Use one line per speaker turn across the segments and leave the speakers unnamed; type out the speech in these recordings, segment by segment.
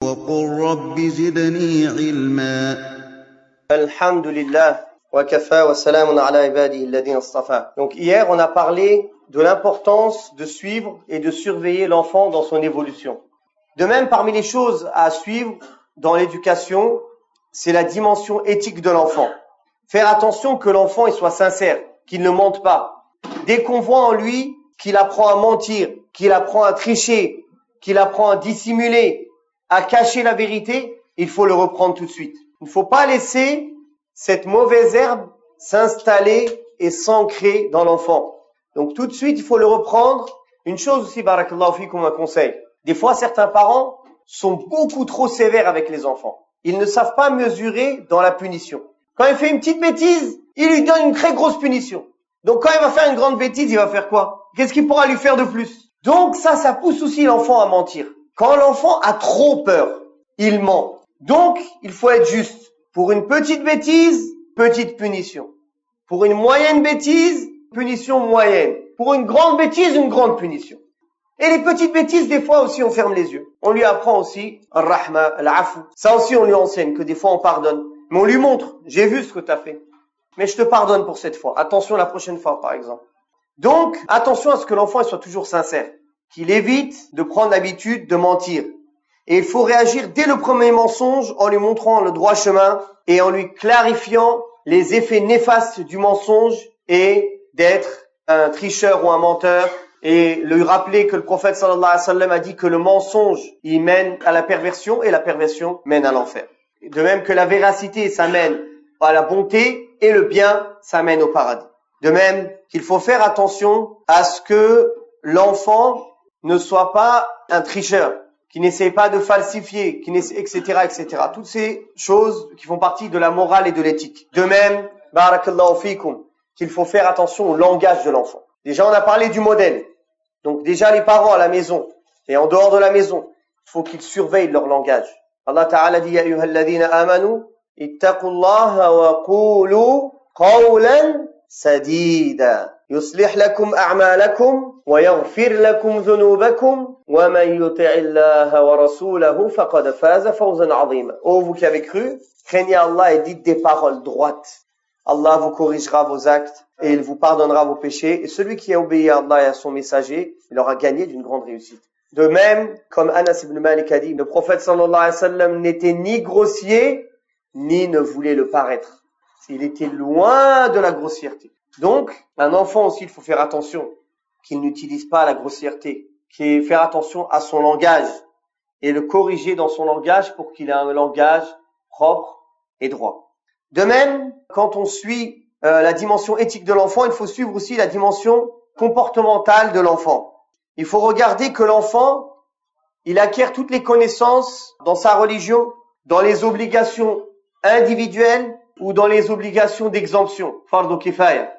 وقل رب زدني علما.
Alhamdulillah wa kafa wa salamun ala ibadihi alladhina istafa. Donc hier on a parlé de l'importance de suivre et de surveiller l'enfant dans son évolution. De même, parmi les choses à suivre dans l'éducation, c'est la dimension éthique de l'enfant. Faire attention que l'enfant il soit sincère, qu'il ne mente pas. Dès qu'on voit en lui qu'il apprend à mentir, qu'il apprend à tricher, qu'il apprend à dissimuler, à cacher la vérité, il faut le reprendre tout de suite. Il ne faut pas laisser cette mauvaise herbe s'installer et s'ancrer dans l'enfant. Donc tout de suite, il faut le reprendre. Une chose aussi, barakallahu fikum, un conseil. Des fois, certains parents sont beaucoup trop sévères avec les enfants. Ils ne savent pas mesurer dans la punition. Quand il fait une petite bêtise, il lui donne une très grosse punition. Donc quand il va faire une grande bêtise, il va faire quoi? Qu'est-ce qu'il pourra lui faire de plus? Donc ça pousse aussi l'enfant à mentir. Quand l'enfant a trop peur, il ment. Donc, il faut être juste. Pour une petite bêtise, petite punition. Pour une moyenne bêtise, punition moyenne. Pour une grande bêtise, une grande punition. Et les petites bêtises, des fois aussi, on ferme les yeux. On lui apprend aussi al-rahma, al-afu. Ça aussi, on lui enseigne que des fois, on pardonne. Mais on lui montre, j'ai vu ce que tu as fait. Mais je te pardonne pour cette fois. Attention la prochaine fois, par exemple. Donc, attention à ce que l'enfant soit toujours sincère. Qu'il évite de prendre l'habitude de mentir. Et il faut réagir dès le premier mensonge en lui montrant le droit chemin et en lui clarifiant les effets néfastes du mensonge et d'être un tricheur ou un menteur, et lui rappeler que le prophète sallallahu alayhi wa sallam a dit que le mensonge, il mène à la perversion et la perversion mène à l'enfer. De même que la véracité, ça mène à la bonté et le bien, ça mène au paradis. De même qu'il faut faire attention à ce que l'enfant ne soit pas un tricheur, qui n'essaie pas de falsifier, etc., etc. Toutes ces choses qui font partie de la morale et de l'éthique. De même, barakallahu fikum, qu'il faut faire attention au langage de l'enfant. Déjà, on a parlé du modèle. Donc déjà, les parents à la maison et en dehors de la maison, il faut qu'ils surveillent leur langage. Allah Ta'ala dit, ya ayyuhalladhina amanu, ittaqullaha wa qulu qawlan sadida. يصلح لكم أعمالكم ويغفر لكم ذنوبكم ومن يطع الله ورسوله فقد فاز فوزا عظيما. Ô vous qui avez cru, craignez Allah et dites des paroles droites. Allah vous corrigera vos actes et il vous pardonnera vos péchés. Et celui qui a obéi à Allah et à son messager, il aura gagné d'une grande réussite. De même, comme Anas ibn Malik a dit, le prophète sallallahu alayhi wa sallam n'était ni grossier, ni ne voulait le paraître. Il était loin de la grossièreté. Donc, un enfant aussi, il faut faire attention qu'il n'utilise pas la grossièreté, qu'il faut faire attention à son langage et le corriger dans son langage pour qu'il ait un langage propre et droit. De même, quand on suit la dimension éthique de l'enfant, il faut suivre aussi la dimension comportementale de l'enfant. Il faut regarder que l'enfant, il acquiert toutes les connaissances dans sa religion, dans les obligations individuelles ou dans les obligations d'exemption, fardu kifaya.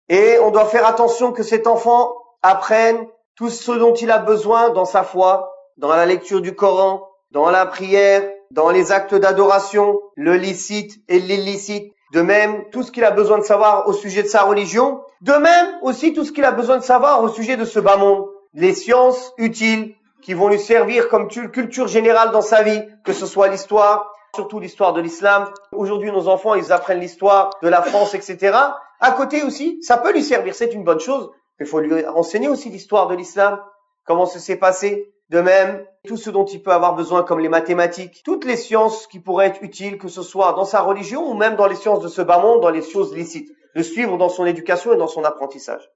Et on doit faire attention que cet enfant apprenne tout ce dont il a besoin dans sa foi, dans la lecture du Coran, dans la prière, dans les actes d'adoration, le licite et l'illicite. De même, tout ce qu'il a besoin de savoir au sujet de sa religion. De même, aussi tout ce qu'il a besoin de savoir au sujet de ce bas monde. Les sciences utiles qui vont lui servir comme culture générale dans sa vie, que ce soit l'histoire, surtout l'histoire de l'islam. Aujourd'hui, nos enfants, ils apprennent l'histoire de la France, etc. À côté aussi, ça peut lui servir, c'est une bonne chose. Il faut lui enseigner aussi l'histoire de l'islam, comment ça s'est passé. De même, tout ce dont il peut avoir besoin comme les mathématiques, toutes les sciences qui pourraient être utiles, que ce soit dans sa religion ou même dans les sciences de ce bas monde, dans les choses licites. Le suivre dans son éducation et dans son apprentissage.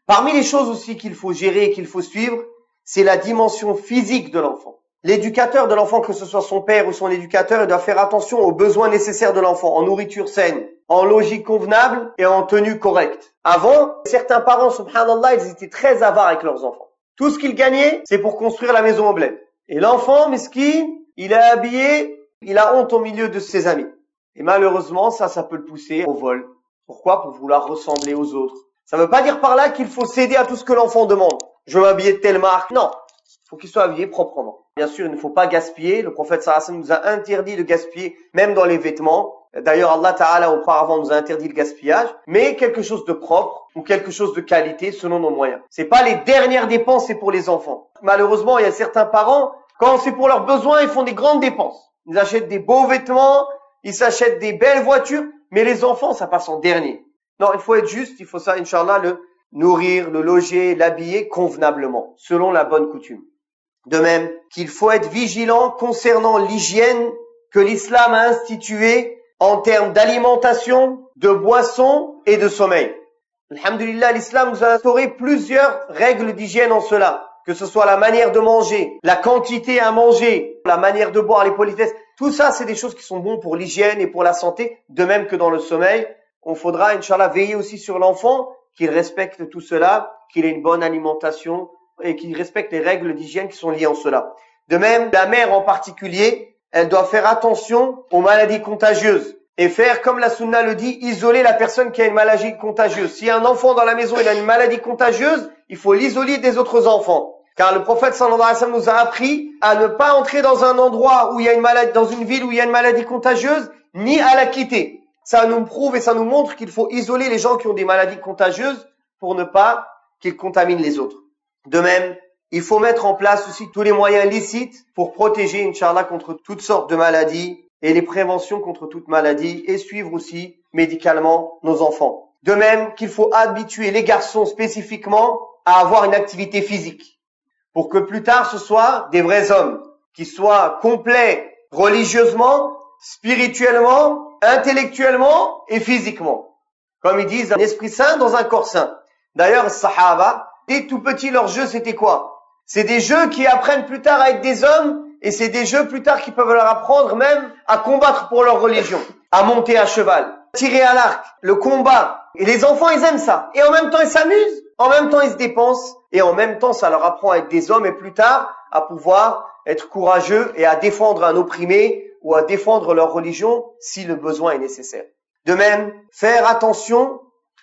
Parmi les choses aussi qu'il faut gérer et qu'il faut suivre, c'est la dimension physique de l'enfant. L'éducateur de l'enfant, que ce soit son père ou son éducateur, il doit faire attention aux besoins nécessaires de l'enfant, en nourriture saine, en logique convenable et en tenue correcte. Avant, certains parents, subhanallah, ils étaient très avares avec leurs enfants. Tout ce qu'ils gagnaient, c'est pour construire la maison au bled. Et l'enfant, miskin, il est habillé, il a honte au milieu de ses amis. Et malheureusement, ça peut le pousser au vol. Pourquoi? Pour vouloir ressembler aux autres. Ça ne veut pas dire par là qu'il faut céder à tout ce que l'enfant demande. Je veux m'habiller de telle marque. Non. Il faut qu'il soit habillé proprement. Bien sûr, il ne faut pas gaspiller. Le prophète sallallahu alayhi wa sallam nous a interdit de gaspiller, même dans les vêtements. D'ailleurs, Allah Ta'ala auparavant nous a interdit le gaspillage, mais quelque chose de propre ou quelque chose de qualité selon nos moyens. C'est pas les dernières dépenses, c'est pour les enfants. Malheureusement, il y a certains parents, Quand c'est pour leurs besoins, ils font des grandes dépenses. Ils achètent des beaux vêtements, ils s'achètent des belles voitures, mais les enfants, ça passe en dernier. Non, il faut être juste, il faut ça, Inch'Allah, le nourrir, le loger, l'habiller convenablement, selon la bonne coutume. De même qu'il faut être vigilant concernant l'hygiène que l'islam a instituée en termes d'alimentation, de boisson et de sommeil. Alhamdulillah, l'islam nous a instauré plusieurs règles d'hygiène en cela, que ce soit la manière de manger, la quantité à manger, la manière de boire, les politesses. Tout ça, c'est des choses qui sont bonnes pour l'hygiène et pour la santé, de même que dans le sommeil. On faudra, Inch'Allah, veiller aussi sur l'enfant, qu'il respecte tout cela, qu'il ait une bonne alimentation et qu'il respecte les règles d'hygiène qui sont liées en cela. De même, la mère en particulier, elle doit faire attention aux maladies contagieuses et faire, comme la sunna le dit, isoler la personne qui a une maladie contagieuse. S'il y a un enfant dans la maison, il a une maladie contagieuse, il faut l'isoler des autres enfants. Car le prophète sallallahu alayhi wa sallam nous a appris à ne pas entrer dans un endroit où il y a une maladie, dans une ville où il y a une maladie contagieuse, ni à la quitter. Ça nous prouve et ça nous montre qu'il faut isoler les gens qui ont des maladies contagieuses pour ne pas qu'ils contaminent les autres. De même, il faut mettre en place aussi tous les moyens licites pour protéger, Inch'Allah, contre toutes sortes de maladies et les préventions contre toute maladie et suivre aussi médicalement nos enfants. De même qu'il faut habituer les garçons spécifiquement à avoir une activité physique pour que plus tard ce soit des vrais hommes qui soient complets religieusement, spirituellement, intellectuellement et physiquement. Comme ils disent, un esprit sain dans un corps sain. D'ailleurs, les Sahaba, dès tout petits, leur jeu c'était quoi? C'est des jeux qui apprennent plus tard à être des hommes et c'est des jeux plus tard qui peuvent leur apprendre même à combattre pour leur religion, à monter à cheval, tirer à l'arc, le combat. Et les enfants, ils aiment ça. Et en même temps, ils s'amusent, en même temps, ils se dépensent et en même temps, ça leur apprend à être des hommes et plus tard à pouvoir être courageux et à défendre un opprimé ou à défendre leur religion si le besoin est nécessaire. De même, faire attention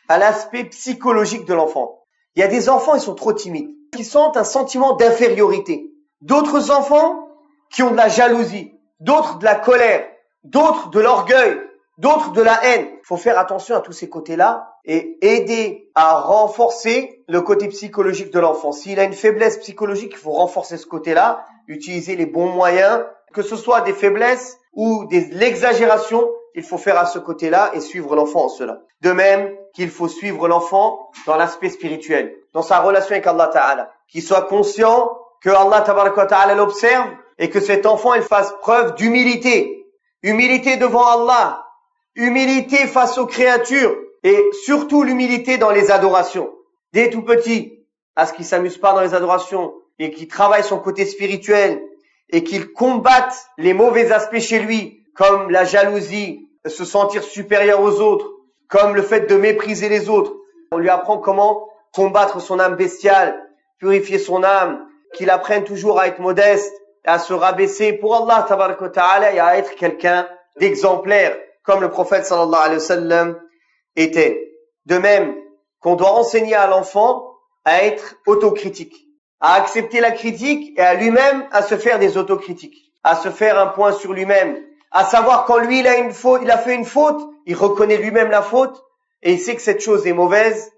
à l'aspect psychologique de l'enfant. Il y a des enfants, ils sont trop timides, qui sentent un sentiment d'infériorité. D'autres enfants qui ont de la jalousie, d'autres de la colère, d'autres de l'orgueil, d'autres de la haine. Il faut faire attention à tous ces côtés-là et aider à renforcer le côté psychologique de l'enfant. S'il a une faiblesse psychologique, il faut renforcer ce côté-là, utiliser les bons moyens, que ce soit des faiblesses ou l'exagération, il faut faire à ce côté-là et suivre l'enfant en cela. De même qu'il faut suivre l'enfant dans l'aspect spirituel, dans sa relation avec Allah Ta'ala, qu'il soit conscient que Allah Ta'ala l'observe et que cet enfant il fasse preuve d'humilité, humilité devant Allah, humilité face aux créatures et surtout l'humilité dans les adorations. Dès tout petit, à ce qu'il s'amuse pas dans les adorations et qu'il travaille son côté spirituel et qu'il combatte les mauvais aspects chez lui, comme la jalousie, se sentir supérieur aux autres, comme le fait de mépriser les autres. On lui apprend comment combattre son âme bestiale, purifier son âme, qu'il apprenne toujours à être modeste, à se rabaisser pour Allah tabaraka wa ta'ala et à être quelqu'un d'exemplaire, comme le prophète sallallahu alayhi wa sallam était. De même qu'on doit enseigner à l'enfant à être autocritique, à accepter la critique et à lui-même à se faire des autocritiques, à se faire un point sur lui-même, à savoir quand lui il a une faute, il a fait une faute, il reconnaît lui-même la faute et il sait que cette chose est mauvaise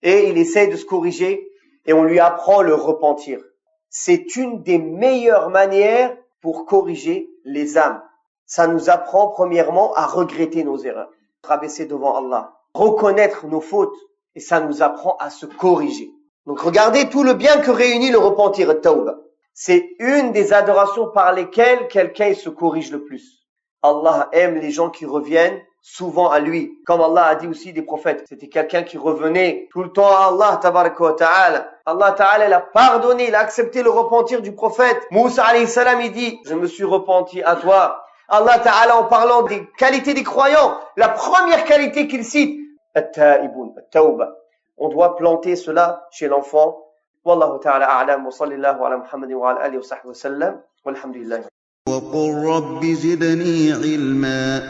et il essaie de se corriger et on lui apprend le repentir. C'est une des meilleures manières pour corriger les âmes. Ça nous apprend premièrement à regretter nos erreurs, rabaisser devant Allah, reconnaître nos fautes et ça nous apprend à se corriger. Donc regardez tout le bien que réunit le repentir et tawbah. C'est une des adorations par lesquelles quelqu'un se corrige le plus. Allah aime les gens qui reviennent souvent à lui. Comme Allah a dit aussi des prophètes. C'était quelqu'un qui revenait tout le temps à Allah, tabaraka wa ta'ala. Allah ta'ala l'a pardonné, il a accepté le repentir du prophète. Moussa alayhi salam, il dit, je me suis repenti à toi. Allah ta'ala, en parlant des qualités des croyants, la première qualité qu'il cite, at-ta'ibun, at-tawbah. On doit planter cela chez l'enfant. Wallahu ta'ala a'lam wa sallallahu ala Muhammadin wa ala alihi wa sahbihi wa sallam. Walhamdulillah.
وقل رب زدني علما